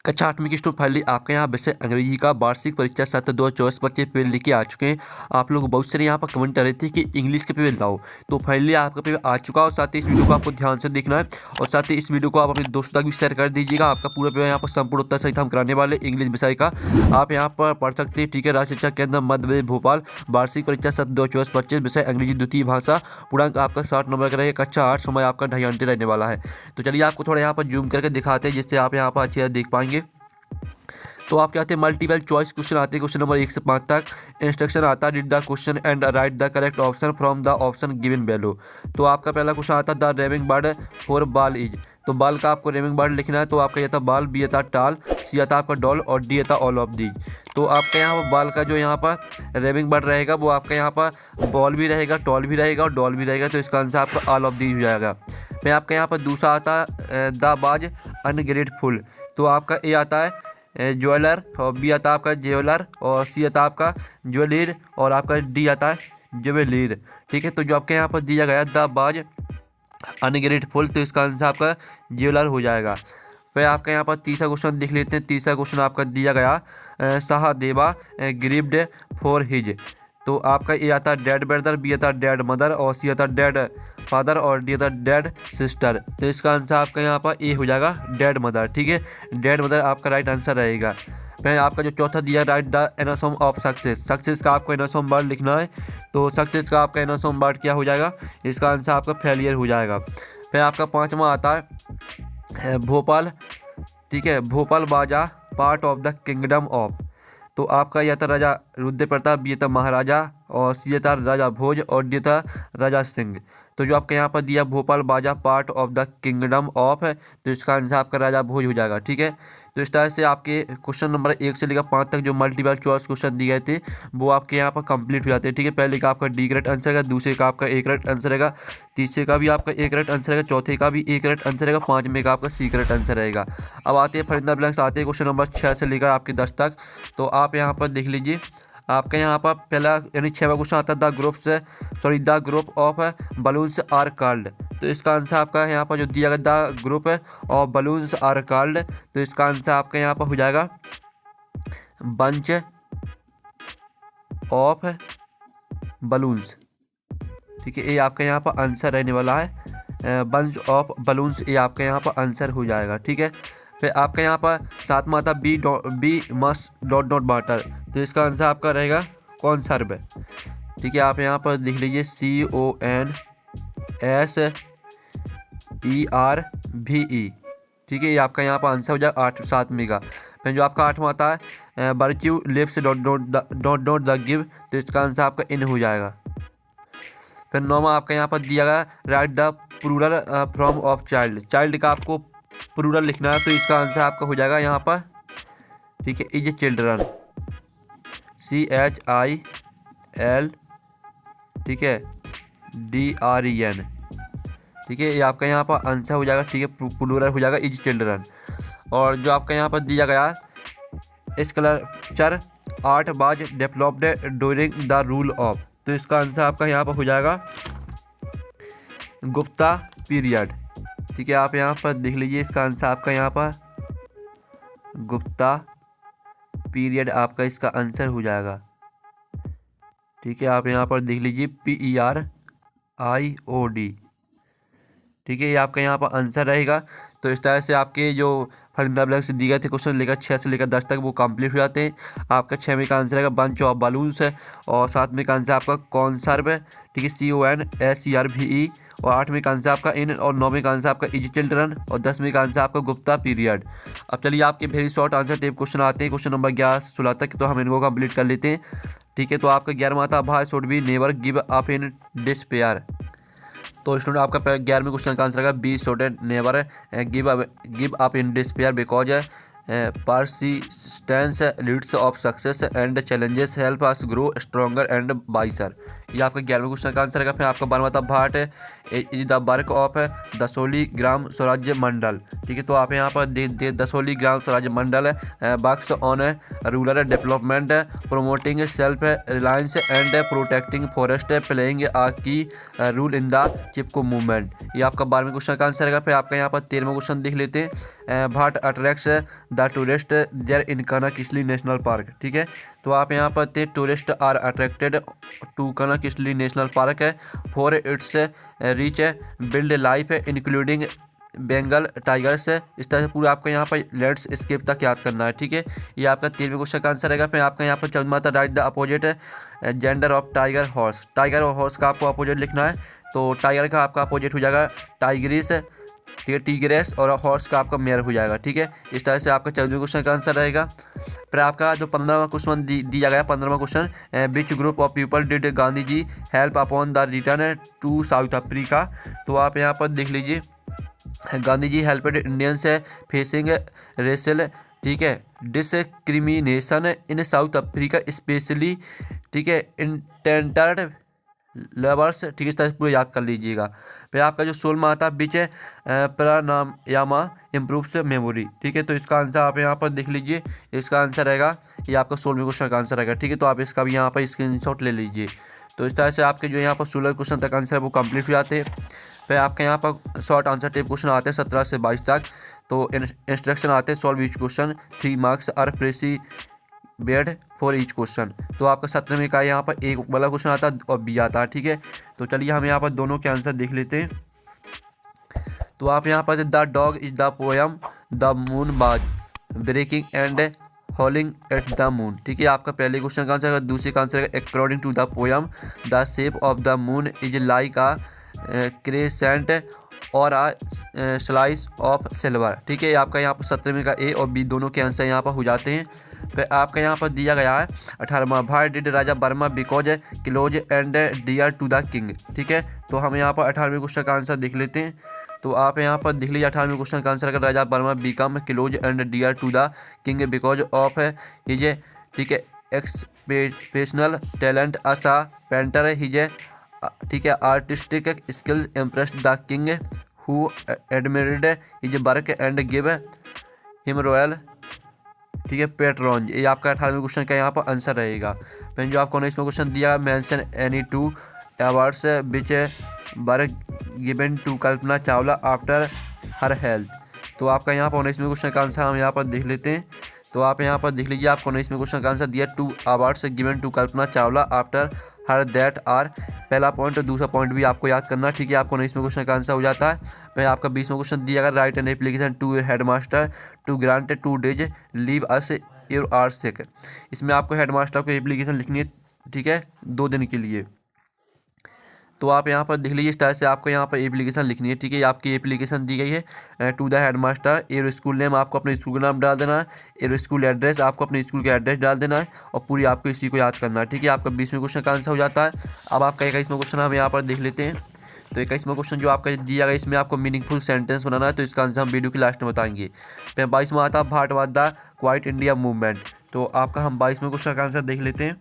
कक्षा 8वीं की स्टूडेंट फाइनली आपके यहाँ विषय अंग्रेजी का वार्षिक परीक्षा सत्र 2024 के पेपर लेके आ चुके हैं। आप लोग बहुत सारे यहाँ पर कमेंट कर रहे थे कि इंग्लिश के पेपर लाओ, तो फाइनली आपका पेपर आ चुका है। और साथ ही इस वीडियो को आपको ध्यान से देखना है और साथ ही इस वीडियो को आप अपने दोस्तों तक भी शेयर कर दीजिएगा। आपका पूरा पेपर यहाँ पर संपूर्ण उत्तर सहित हम कराने वाले इंग्लिश विषय का आप यहाँ पर पढ़ सकते हैं। ठीक है, राज्य शिक्षा केंद्र मध्य प्रदेश भोपाल वार्षिक परीक्षा सत्र 2024-25 विषय अंग्रेजी द्वितीय भाषा, पूर्णांक आपका 60 नंबर का रहेगा। कक्षा 8 समय आपका 2.5 घंटे रहने वाला है। तो चलिए आपको थोड़ा यहाँ पर जूम करके दिखाते हैं जिससे आप यहाँ पर अच्छी तरह देख पाएंगे। तो आप क्या आते हैं मल्टीपल चॉइस क्वेश्चन आते हैं, क्वेश्चन नंबर 1 से 5 तक। इंस्ट्रक्शन आता है read the question and write the correct option from the option given below. तो आपका पहला क्वेश्चन आता है the rhyming word for ball is. तो बाल का आपको रेमिंग बर्ड लिखना है। तो आपका ये था बाल, बी था टाल, सी आता आपका डॉल और डी था ऑल ऑफ दीज। तो आपका यहाँ पर बाल का जो यहाँ पर रेमिंग बर्ड रहेगा वो आपका यहाँ पर बॉल भी रहेगा, टॉल भी रहेगा और डॉल भी रहेगा। तो इसका आंसर आपका ऑल ऑफ दीज हो जाएगा। फिर आपका यहाँ पर दूसरा आता है द बाज अनग्रेटफुल। तो आपका ए आता है ज्वेलर और बी आता है आपका ज्वेलर और सी आता आपका ज्वेलर और आपका डी आता है ज्वेलर। ठीक है, तो जो आपके यहाँ पर दिया गया द बाज अनग्रेटफुल, तो इसका आंसर आपका ज्वेलर हो जाएगा। फिर आपका यहाँ पर तीसरा क्वेश्चन देख लेते हैं। तीसरा क्वेश्चन आपका दिया गया सहदेवा ग्रीव्ड फॉर हिज। तो आपका ए आता है डेड ब्रदर, बी आता डेड मदर और सी आता डेड फादर और डी आता डेड सिस्टर। तो इसका आंसर आपका यहाँ पर ए हो जाएगा डेड मदर। ठीक है, डेड मदर आपका राइट आंसर रहेगा। फिर आपका जो चौथा दिया write the antonym of success. Success का आपको एनासोम वर्ड लिखना है। तो सक्सेस का आपका एनासोम वर्ड क्या हो जाएगा, इसका आंसर आपका फेलियर हो जाएगा। फिर आपका पाँचवा आता है भोपाल। ठीक है, भोपाल बाजा part of the kingdom of. तो आपका यह था राजा रुद्र प्रताप, बी था महाराजा और सी था राजा भोज और डी था राजा सिंह। तो जो आपका यहाँ पर दिया भोपाल बाजा part of the kingdom of है, तो इसका आंसर आपका राजा भोज हो जाएगा। ठीक है, तो इस तरह से आपके क्वेश्चन नंबर 1 से लेकर 5 तक जो मल्टीपल चॉइस क्वेश्चन दिए गए थे वो आपके यहाँ पर कंप्लीट हो जाते हैं। ठीक है, पहले का आपका डी करेक्ट आंसर रहेगा, दूसरे का आपका ए करेक्ट आंसर रहेगा, तीसरे का भी आपका ए करेक्ट आंसर रहेगा, चौथे का भी ए करेक्ट आंसर रहेगा, 5वें का आपका सी करेक्ट आंसर रहेगा। अब आते हैं फरिंदा ब्लैंक्स, आते हैं क्वेश्चन नंबर 6 से लेकर आपके 10 तक। तो आप यहाँ पर देख लीजिए, आपका यहाँ पर पहला यानी 6वां क्वेश्चन आता है the group of balloons are called. तो इसका आंसर आपका यहाँ पर जो दिया गया the group of balloons are called, तो इसका आंसर आपका यहाँ पर हो जाएगा बंच ऑफ बलून्स। ठीक है, ये आपका यहाँ पर आंसर रहने वाला है बंच ऑफ बलून्स, ये आपका यहाँ पर आंसर हो जाएगा। ठीक है, फिर आपका यहाँ पर 7वां आता be must dot dot water. तो इसका आंसर आपका रहेगा कॉन्सर्व। ठीक है, आप यहाँ पर लिख लीजिए CONSERVE। ठीक है, ये आपका यहाँ पर आंसर हो जाएगा 7वें का। फिर जो आपका 8वां आता है virtue lives dot dot the give. तो इसका आंसर आपका इन हो जाएगा। फिर 9वां आपका यहाँ पर दिया गया write the plural form of child. Child का आपको प्लूरल लिखना है। तो इसका आंसर आपका हो जाएगा यहाँ पर, ठीक है, इज चिल्ड्रन, CHIL, ठीक है, DREN। ठीक है, ये आपका यहाँ पर आंसर हो जाएगा। ठीक है, प्लूरल हो जाएगा इज चिल्ड्रन। और जो आपका यहाँ पर दिया गया sculpture art was developed during the rule of. तो इसका आंसर आपका यहाँ पर हो जाएगा गुप्ता पीरियड। ठीक है, आप यहाँ पर देख लीजिए, इसका आंसर आपका यहाँ पर गुप्ता पीरियड आपका इसका आंसर हो जाएगा। ठीक है, आप यहाँ पर देख लीजिए PERIOD। ठीक है, ये आपका यहाँ पर आंसर रहेगा। तो इस तरह से आपके जो फरिंदा ब्लैंक्स दिए गए थे क्वेश्चन लेकर 6 से लेकर 10 तक वो कंप्लीट हो जाते हैं। आपका 6वें का आंसर रहेगा बंच ऑफ बलून्स है और 7वें का आंसर आपका कॉन्सर्व है। ठीक है, CONSERVE और 8वें का आंसर आपका इन और 9वें का आंसर आपका इज चिल्ड्रन और 10वें का आंसर आपका गुप्ता पीरियड। अब चलिए आपके very short answer type question आते हैं क्वेश्चन नंबर 11 से 16 तक, तो हम इनको कंप्लीट कर लेते हैं। ठीक है, तो आपका 11वां था why should be never give up in despair. तो स्टूडेंट आपका 11वें क्वेश्चन का आंसर रहेगा B student never give up in despair because persistence leads of success and challenges help us grow stronger and wiser. ये आपका 11वें question का answer रहेगा। फिर आपका 12वां था what is the work of Dasholi Gram Swarajya Mandal. ठीक है, तो आप यहाँ पर Dasholi Gram Swarajya Mandal works on rural development, promoting self reliance and protecting forest, playing a key role in the Chipko movement. ये आपका 12वें क्वेश्चन का आंसर रहेगा। फिर आपका यहाँ पर 13वां क्वेश्चन देख लेते हैं। What attracts the tourist there in Kanakisli national park. ठीक है, तो आप यहाँ पर tourist are attracted to Kanakisli national park है for its rich wild life including Bengal tigers. इस तरह से पूरा आपका यहाँ पर लैंडस्केप तक याद करना है। ठीक है, ये आपका 13वें क्वेश्चन का आंसर रहेगा। फिर आपका यहाँ पर 14वां था right the opposite gender of tiger horse. Tiger और हॉर्स का आपको अपोजिट लिखना है, तो टाइगर का आपका अपोजिट हो जाएगा टाइग्रिस। ठीक है, टीग्रेस, और हॉर्स का आपका मेयर हो जाएगा। ठीक है, इस तरह से आपका 14वें क्वेश्चन का आंसर रहेगा। फिर आपका जो 15वां क्वेश्चन दिया गया, 15वां question, which group of people did Gandhi ji help upon the return to South Africa. तो आप यहाँ पर देख लीजिए, Gandhi ji helped Indians facing racial, ठीक है, discrimination in South Africa especially, ठीक है, इंटेंडर्ड लेबर्स। ठीक है, इस तरह से पूरा याद कर लीजिएगा। फिर आपका जो 16वां था बीच प्राणायामा इम्प्रूव्स मेमोरी। ठीक है, तो इसका आंसर आप यहाँ पर देख लीजिए, इसका आंसर रहेगा, ये आपका 16वें क्वेश्चन का आंसर रहेगा। ठीक है, तो आप इसका भी यहाँ पर स्क्रीनशॉट ले लीजिए। तो इस तरह से आपके जो यहाँ पर 16 क्वेश्चन तक आंसर है वो कंप्लीट हो जाते हैं। फिर आपके यहाँ पर शॉर्ट आंसर टाइप क्वेश्चन आते हैं 17 से 22 तक। तो इंस्ट्रक्शन आते हैं solve each question, 3 marks are prescribed for each question. तो आपका 17वें का यहाँ पर एक वाला क्वेश्चन आता है और बी आता है। ठीक है, तो चलिए हम यहाँ पर दोनों के आंसर देख लेते हैं। तो आप यहाँ पर the dog is the poem the moon was barking and howling at the moon. ठीक है, आपका पहले क्वेश्चन का आंसर है। दूसरे का आंसर है according to the poem the shape of the moon is like a crescent और आ स्लाइस ऑफ सिल्वर। ठीक है, आपका यहाँ पर 17वें का ए और बी दोनों के आंसर यहाँ पर हो जाते हैं। फिर आपका यहाँ पर दिया गया है 18वां, why did Raja Barma because close and dear to the king. ठीक है, तो हम यहाँ पर 18वें क्वेश्चन का आंसर देख लेते हैं। तो आप यहाँ पर देख लीजिए 18वें क्वेश्चन का आंसर अगर Raja Varma become close and dear to the king because of his, ठीक है, exceptional talent as a painter his, ठीक है, artistic skills impressed the king who admired his work and give him royal, ठीक है, patron. ये आपका 18वें question का यहाँ पर आंसर रहेगा। फिर जो आपको 19वां क्वेश्चन दिया, mention any 2 awards which were given to Kalpana Chawla after her health. तो आपका यहाँ पर 19वें क्वेश्चन का आंसर हम यहाँ पर देख लेते हैं। तो आप यहाँ पर देख लीजिए, आपको 19वें क्वेश्चन का आंसर दिया 2 awards given to Kalpana Chawla after her that are. पहला पॉइंट और दूसरा पॉइंट भी आपको याद करना। ठीक है, आपको 19वें क्वेश्चन का आंसर हो जाता है। फिर आपका 20वां क्वेश्चन दिया गया, write an application to headmaster to grant 2 days leave as your are sick. इसमें आपको हेडमास्टर को एप्लीकेशन लिखनी है, ठीक है, 2 दिन के लिए। तो आप यहाँ पर देख लीजिए, इस तरह से आपको यहाँ पर एप्लीकेशन लिखनी है। ठीक है, आपकी एप्लीकेशन दी गई है to the headmaster. Your school name आपको अपने स्कूल का नाम डाल देना है, एयर स्कूल एड्रेस आपको अपने स्कूल का एड्रेस डाल देना है, और पूरी आपको इसी को याद करना है। ठीक है, आपका 20वें क्वेश्चन का आंसर हो जाता है। अब आपका 21वां क्वेश्चन हम यहाँ पर देख लेते हैं। तो 21वां क्वेश्चन जो आपका दिया गया, इसमें आपको मीनिंगफुल सेंटेंस बनाना है, तो इसका आंसर हम वीडियो के लास्ट में बताएंगे। फिर 22वां आता है what was the Quit India movement. तो आपका हम 22वें क्वेश्चन का आंसर देख लेते हैं।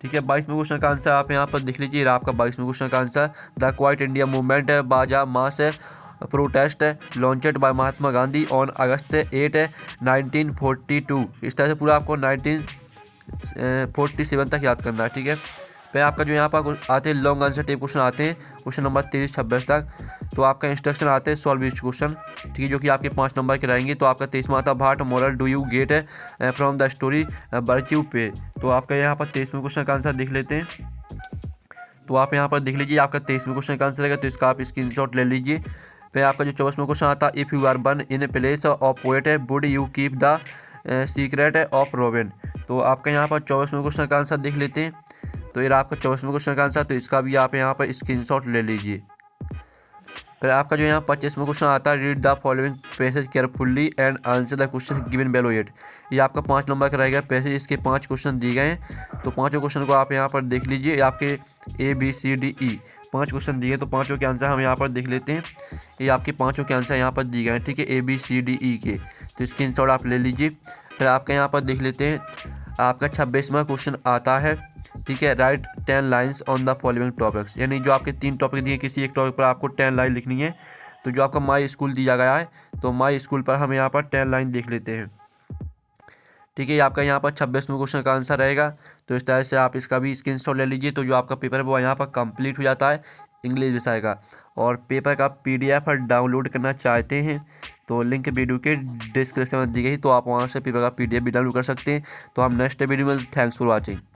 ठीक है, 22वें क्वेश्चन का आंसर आप यहाँ पर देख लीजिए, आपका 22वें क्वेश्चन का answer the Quit India movement was a mass protest launched by Mahatma Gandhi on August 8, 1942। इस तरह से पूरा आपको 1947 तक याद करना है। ठीक है, फिर आपका जो यहाँ पर आते हैं लॉन्ग आंसर टाइप क्वेश्चन आते हैं, क्वेश्चन नंबर 23-26 तक। तो आपका इंस्ट्रक्शन आते हैं सॉल्व ईच क्वेश्चन, ठीक है, जो कि आपके 5 नंबर के रहेंगे। तो आपका 23वां आता what moral do you get from the story बर्च्यू पे। तो आपका यहाँ पर 23वें क्वेश्चन का आंसर देख लेते हैं। तो आप यहाँ पर देख लीजिए, आपका 23वें क्वेश्चन का आंसर रहेगा, तो इसका आप स्क्रीनशॉट ले लीजिए। फिर आपका जो 24वां क्वेश्चन आता है, if you are born in place of poet would you keep the secret of Robin. तो आपका यहाँ पर 24वें क्वेश्चन का आंसर देख लेते हैं। तो ये आपका 24वें क्वेश्चन का आंसर, तो इसका भी आप यहाँ पर स्क्रीनशॉट ले लीजिए। फिर आपका जो यहाँ 25वां क्वेश्चन आता है, read the following passage carefully and answer the question given below it. ये आपका 5 नंबर का रहेगा पैसेज, इसके 5 क्वेश्चन दिए गए हैं। तो 5 क्वेश्चन को आप यहाँ पर देख लीजिए, ये आपके ABCDE 5 क्वेश्चन दिए हैं। तो 5 के आंसर हम यहाँ पर देख लेते हैं। ये आपके 5 के आंसर यहाँ पर दिए गए हैं, ठीक है, ABCDE के। तो स्क्रीनशॉट आप ले लीजिए। फिर आपका यहाँ पर देख लेते हैं, आपका 26वां क्वेश्चन आता है, ठीक है। Right 10 lines on the following topics, यानी जो आपके 3 टॉपिक दिए, किसी एक टॉपिक पर आपको 10 लाइन लिखनी है। तो जो आपका माई स्कूल दिया गया है, तो माई स्कूल पर हम यहाँ पर 10 लाइन देख लेते हैं। ठीक है, ये आपका यहाँ पर 26वें क्वेश्चन का आंसर रहेगा। तो इस तरह से आप इसका भी स्क्रीनशॉट ले लीजिए। तो जो आपका पेपर है वो यहाँ पर कंप्लीट हो जाता है इंग्लिश विषय का। और पेपर का PDF डाउनलोड करना चाहते हैं तो लिंक वीडियो के डिस्क्रिप्शन में दी गई, तो आप वहाँ से पेपर का PDF भी डाउनलोड कर सकते हैं। तो हम नेक्स्ट वीडियो में, थैंक्स फॉर वॉचिंग।